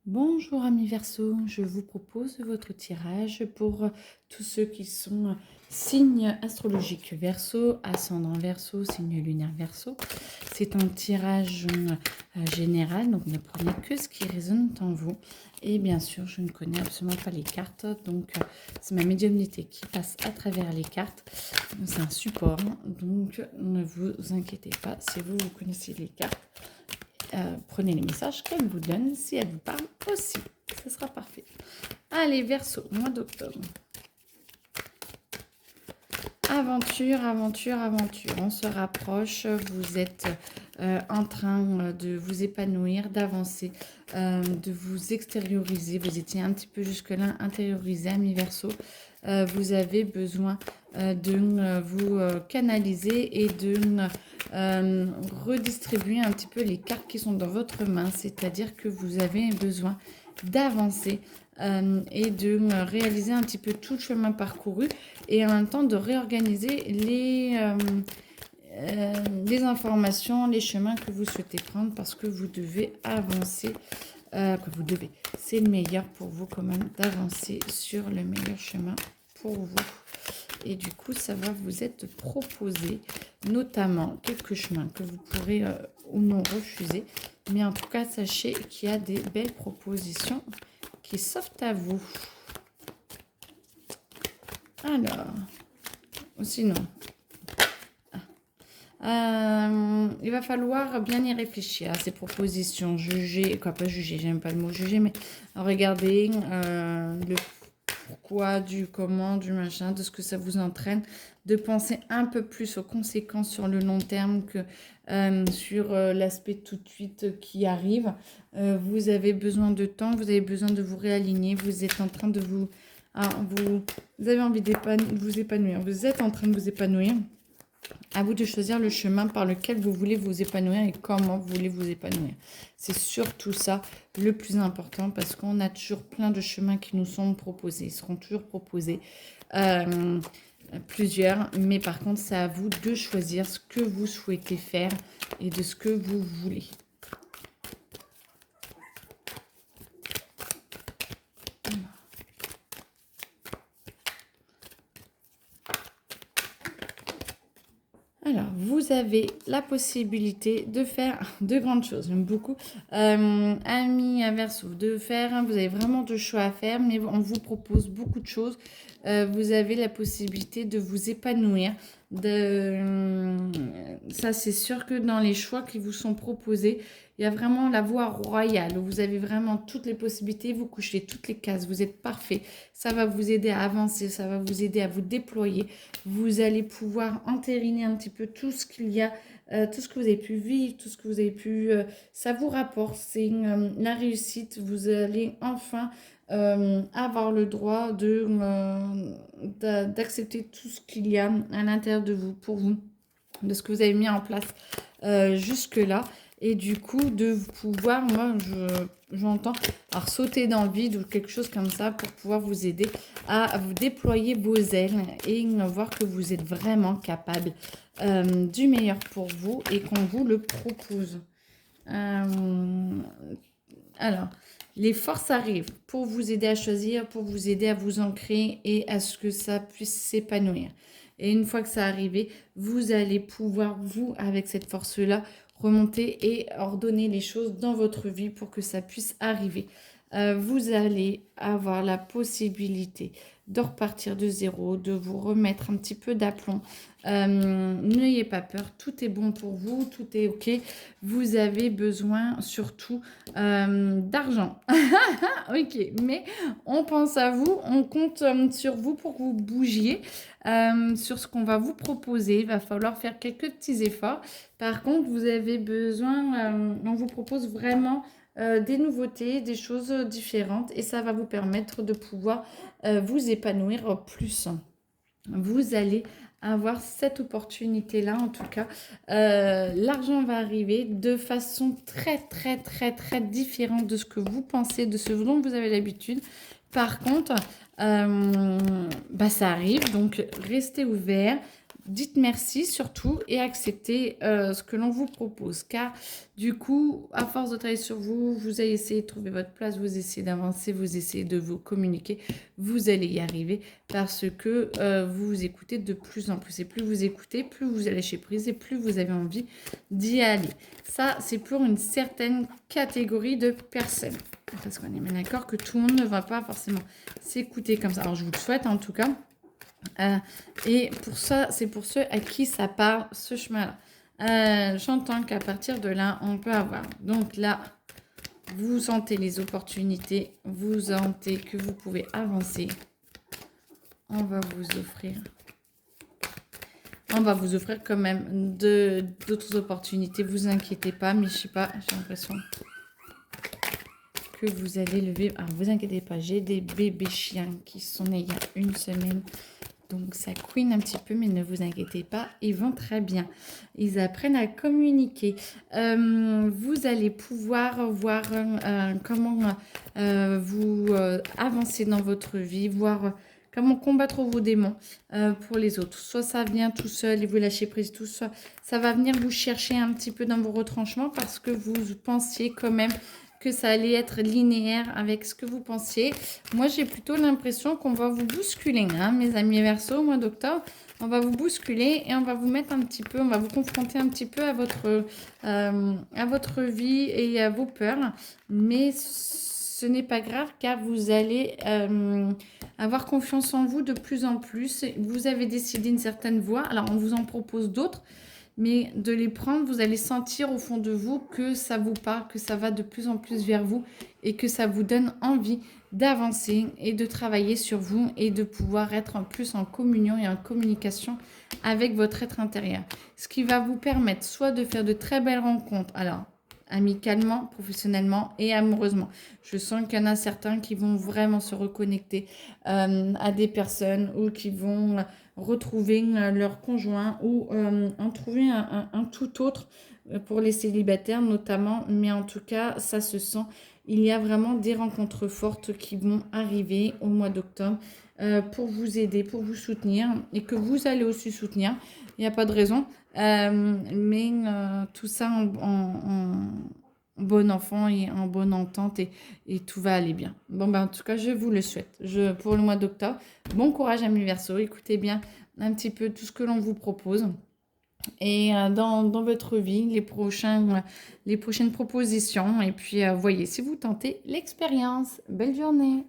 Bonjour amis Verseau, je vous propose votre tirage pour tous ceux qui sont signes astrologiques Verseau, ascendant Verseau, signe lunaire Verseau. C'est un tirage général, donc ne prenez que ce qui résonne en vous. Et bien sûr, je ne connais absolument pas les cartes, donc c'est ma médiumnité qui passe à travers les cartes. C'est un support, donc ne vous inquiétez pas si vous connaissez les cartes. Prenez les messages qu'elle vous donne, si elle vous parle aussi, ce sera parfait. Allez, Verseau, mois d'octobre. Aventure, aventure, aventure. On se rapproche, vous êtes en train de vous épanouir, d'avancer, de vous extérioriser. Vous étiez un petit peu jusque-là intériorisé, ami Verseau. Vous avez besoin de vous canaliser et de redistribuer un petit peu les cartes qui sont dans votre main. C'est-à-dire que vous avez besoin d'avancer et de réaliser un petit peu tout le chemin parcouru et en même temps de réorganiser les informations, les chemins que vous souhaitez prendre parce que vous devez avancer. C'est le meilleur pour vous quand même d'avancer sur le meilleur chemin pour vous. Et du coup, ça va vous être proposé, notamment quelques chemins que vous pourrez ou non refuser. Mais en tout cas, sachez qu'il y a des belles propositions qui s'offrent à vous. Alors, sinon, il va falloir bien y réfléchir à ces propositions, juger, quoi pas juger, j'aime pas le mot juger, mais regarder le pourquoi, du comment, du machin, de ce que ça vous entraîne, de penser un peu plus aux conséquences sur le long terme que sur l'aspect tout de suite qui arrive. Vous avez besoin de temps, vous avez besoin de vous réaligner, vous êtes en train de vous... vous avez envie de vous épanouir, vous êtes en train de vous épanouir. À vous de choisir le chemin par lequel vous voulez vous épanouir et comment vous voulez vous épanouir. C'est surtout ça le plus important parce qu'on a toujours plein de chemins qui nous sont proposés. Ils seront toujours proposés plusieurs, mais par contre, c'est à vous de choisir ce que vous souhaitez faire et de ce que vous voulez. Alors, vous avez la possibilité de faire de grandes choses. J'aime beaucoup. Amis à Verseau, de faire, vous avez vraiment de choix à faire, mais on vous propose beaucoup de choses. Vous avez la possibilité de vous épanouir. Ça, c'est sûr que dans les choix qui vous sont proposés, il y a vraiment la voie royale où vous avez vraiment toutes les possibilités, vous couchez toutes les cases, vous êtes parfait. Ça va vous aider à avancer, ça va vous aider à vous déployer. Vous allez pouvoir entériner un petit peu tout ce qu'il y a, tout ce que vous avez pu vivre, tout ce que vous avez pu... ça vous rapporte, c'est la réussite. Vous allez enfin avoir le droit d'accepter tout ce qu'il y a à l'intérieur de vous, pour vous, de ce que vous avez mis en place jusque-là. Et du coup, de pouvoir, moi, j'entends, alors sauter dans le vide ou quelque chose comme ça pour pouvoir vous aider à vous déployer vos ailes et voir que vous êtes vraiment capable du meilleur pour vous et qu'on vous le propose. Alors, les forces arrivent pour vous aider à choisir, pour vous aider à vous ancrer et à ce que ça puisse s'épanouir. Et une fois que ça arrivé, vous allez pouvoir, vous, avec cette force-là, remonter et ordonner les choses dans votre vie pour que ça puisse arriver. Vous allez avoir la possibilité de repartir de zéro, de vous remettre un petit peu d'aplomb. N'ayez pas peur, tout est bon pour vous, tout est OK. Vous avez besoin surtout d'argent. OK, mais on pense à vous, on compte sur vous pour que vous bougiez sur ce qu'on va vous proposer. Il va falloir faire quelques petits efforts. Par contre, vous avez besoin, on vous propose vraiment des nouveautés, des choses différentes et ça va vous permettre de pouvoir vous épanouir plus. Vous allez avoir cette opportunité-là, en tout cas. L'argent va arriver de façon très, très, très, très différente de ce que vous pensez, de ce dont vous avez l'habitude. Par contre, ça arrive, donc restez ouverts. dites merci surtout et acceptez ce que l'on vous propose. Car du coup, à force de travailler sur vous, vous allez essayer de trouver votre place, vous essayez d'avancer, vous essayez de vous communiquer, vous allez y arriver parce que vous vous écoutez de plus en plus. Et plus vous écoutez, plus vous allez lâcher prise et plus vous avez envie d'y aller. Ça, c'est pour une certaine catégorie de personnes. Parce qu'on est bien d'accord que tout le monde ne va pas forcément s'écouter comme ça. Alors, je vous le souhaite en tout cas. Et pour ça, c'est pour ceux à qui ça parle, ce chemin-là. J'entends qu'à partir de là, on peut avoir. Donc là, vous sentez les opportunités, vous sentez que vous pouvez avancer. On va vous offrir. On va vous offrir quand même d'autres opportunités. Vous inquiétez pas, mais je sais pas, j'ai l'impression que vous allez lever. Alors, vous inquiétez pas, j'ai des bébés chiens qui sont nés il y a une semaine. Donc, ça couine un petit peu, mais ne vous inquiétez pas, ils vont très bien. Ils apprennent à communiquer. Vous allez pouvoir voir comment vous avancez dans votre vie, voir comment combattre vos démons pour les autres. Soit ça vient tout seul et vous lâchez prise tout seul. Ça va venir vous chercher un petit peu dans vos retranchements parce que vous pensiez quand même que ça allait être linéaire avec ce que vous pensiez. Moi, j'ai plutôt l'impression qu'on va vous bousculer, hein, mes amis Verseau, au mois d'octobre. On va vous bousculer et on va vous mettre un petit peu, on va vous confronter un petit peu à votre vie et à vos peurs. Mais ce n'est pas grave car vous allez avoir confiance en vous de plus en plus. Vous avez décidé une certaine voie. Alors, on vous en propose d'autres. Mais de les prendre, vous allez sentir au fond de vous que ça vous parle, que ça va de plus en plus vers vous et que ça vous donne envie d'avancer et de travailler sur vous et de pouvoir être en plus en communion et en communication avec votre être intérieur. Ce qui va vous permettre soit de faire de très belles rencontres, alors amicalement, professionnellement et amoureusement. Je sens qu'il y en a certains qui vont vraiment se reconnecter à des personnes ou qui vont retrouver leur conjoint ou en trouver un tout autre pour les célibataires notamment. Mais en tout cas, ça se sent. Il y a vraiment des rencontres fortes qui vont arriver au mois d'octobre pour vous aider, pour vous soutenir et que vous allez aussi soutenir. Il n'y a pas de raison. Mais tout ça en bon enfant et en bonne entente et tout va aller bien. Bon, ben, en tout cas, je vous le souhaite. Pour le mois d'octobre, bon courage, amis Verseau. Écoutez bien un petit peu tout ce que l'on vous propose. Et dans votre vie, les prochaines propositions. Et puis, voyez si vous tentez l'expérience. Belle journée!